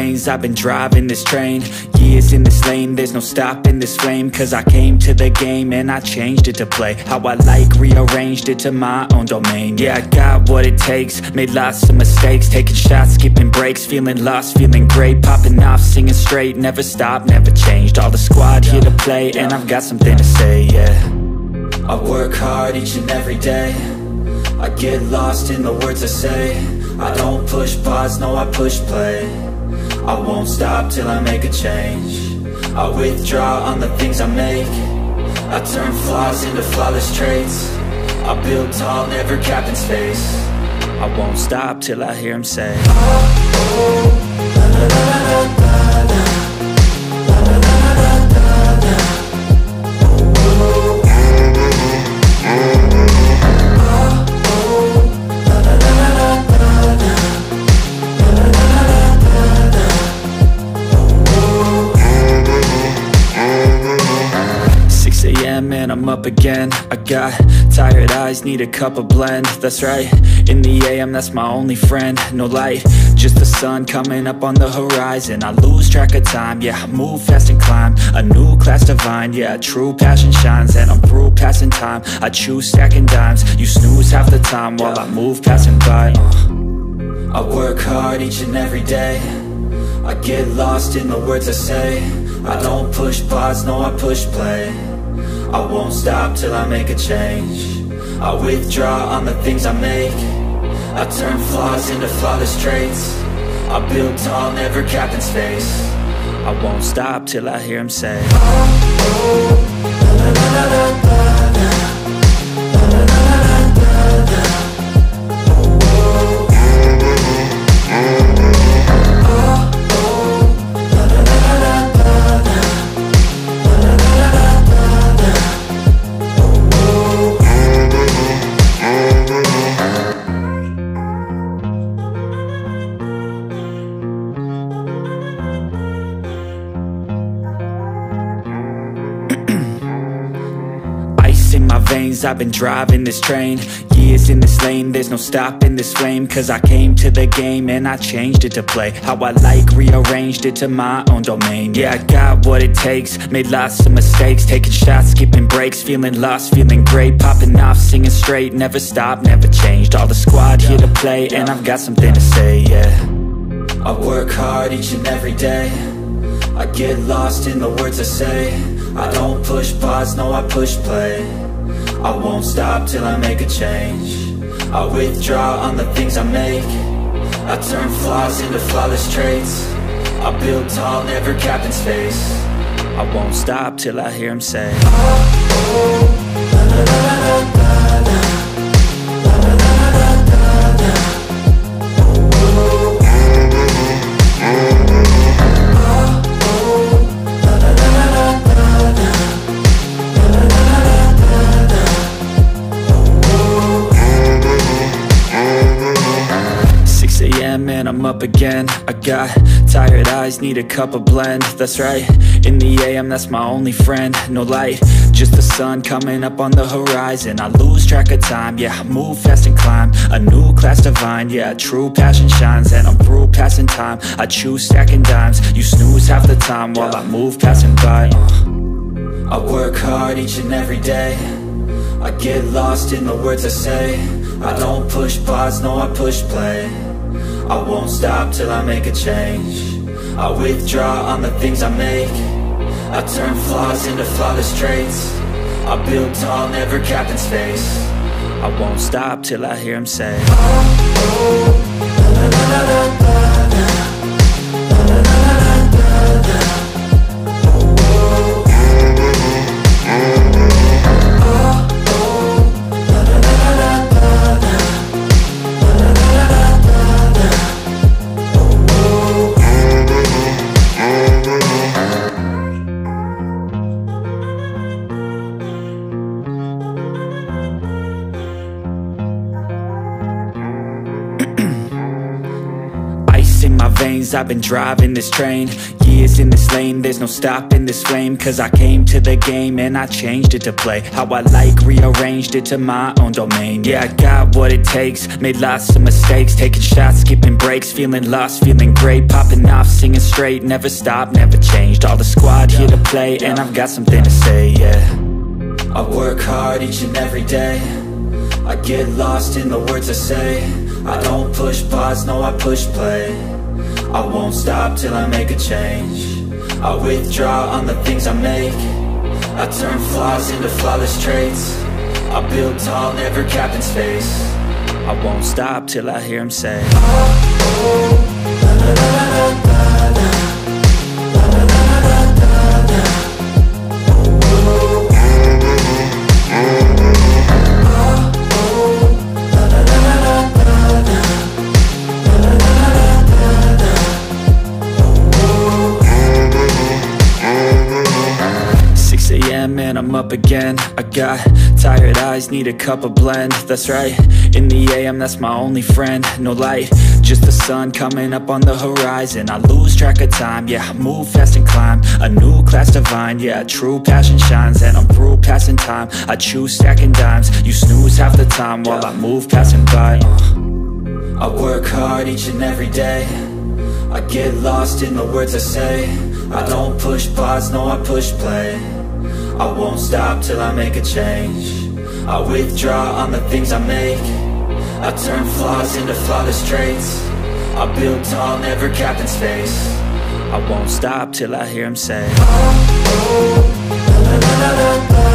veins, I've been driving this train. Years in this lane, there's no stopping this flame. Cause I came to the game and I changed it to play how I like, rearranged it to my own domain. Yeah, I got what it takes, made lots of mistakes, taking shots, skipping breaks, feeling lost, feeling great, popping off, singing straight, never stopped, never changed. All the squad here to play and I've got something to say, yeah. I work hard each and every day, I get lost in the words I say. I don't push pause, no I push play. I won't stop till I make a change. I withdraw on the things I make. I turn flaws into flawless traits. I build tall, never capping space. I won't stop till I hear him say, oh, oh, la, la, la, la, la, la. And I'm up again. I got tired eyes, need a cup of blend. That's right, in the AM, that's my only friend. No light, just the sun coming up on the horizon. I lose track of time, yeah, I move fast and climb a new class divine, yeah, true passion shines. And I'm through passing time, I choose stacking dimes. You snooze half the time while I move passing by. I work hard each and every day, I get lost in the words I say. I don't push pause, no I push play. I won't stop till I make a change. I withdraw on the things I make. I turn flaws into flawless traits. I build tall, never capping space. I won't stop till I hear him say, oh, oh, la, la, la, la, la, la. In my veins, I've been driving this train. Years in this lane, there's no stopping this flame. Cause I came to the game and I changed it to play how I like, rearranged it to my own domain. Yeah, I got what it takes, made lots of mistakes, taking shots, skipping breaks, feeling lost, feeling great, popping off, singing straight, never stopped, never changed. All the squad here to play and I've got something to say, yeah. I work hard each and every day, I get lost in the words I say. I don't push pause, no I push play. I won't stop till I make a change. I withdraw on the things I make. I turn flaws into flawless traits. I build tall, never capping space. I won't stop till I hear him say, oh, oh, la, la, la, la, la, la. And I'm up again. I got tired eyes, need a cup of blend. That's right, in the AM, that's my only friend. No light, just the sun coming up on the horizon. I lose track of time, yeah, I move fast and climb a new class divine, yeah, true passion shines. And I'm through passing time, I choose stacking dimes. You snooze half the time while I move passing by. I work hard each and every day, I get lost in the words I say. I don't push pause, no I push play. I won't stop till I make a change. I withdraw on the things I make. I turn flaws into flawless traits. I build tall, never capping space. I won't stop till I hear him say, oh, oh, la, la, la, la, la, la. veins, I've been driving this train. Years in this lane, there's no stopping this flame. Cause I came to the game and I changed it to play how I like, rearranged it to my own domain. Yeah, I got what it takes, made lots of mistakes, taking shots, skipping breaks, feeling lost, feeling great, popping off, singing straight, never stopped, never changed. All the squad here to play, and I've got something to say, yeah. I work hard each and every day, I get lost in the words I say. I don't push pause, no, I push play. I won't stop till I make a change. I withdraw on the things I make. I turn flaws into flawless traits. I build tall, never capped in space. I won't stop till I hear him say, oh, oh, la, la, la, la, la, la, la, la, la, la, la, la. And I'm up again. I got tired eyes, need a cup of blend. That's right, in the AM, that's my only friend. No light, just the sun coming up on the horizon. I lose track of time, yeah, I move fast and climb a new class divine, yeah, true passion shines. And I'm through passing time, I choose stacking dimes. You snooze half the time while I move passing by. I work hard each and every day, I get lost in the words I say. I don't push pause, no, I push play. I won't stop till I make a change. I withdraw on the things I make. I turn flaws into flawless traits. I build tall, never capped in space. I won't stop till I hear him say, oh, oh, la, la, la, la, la.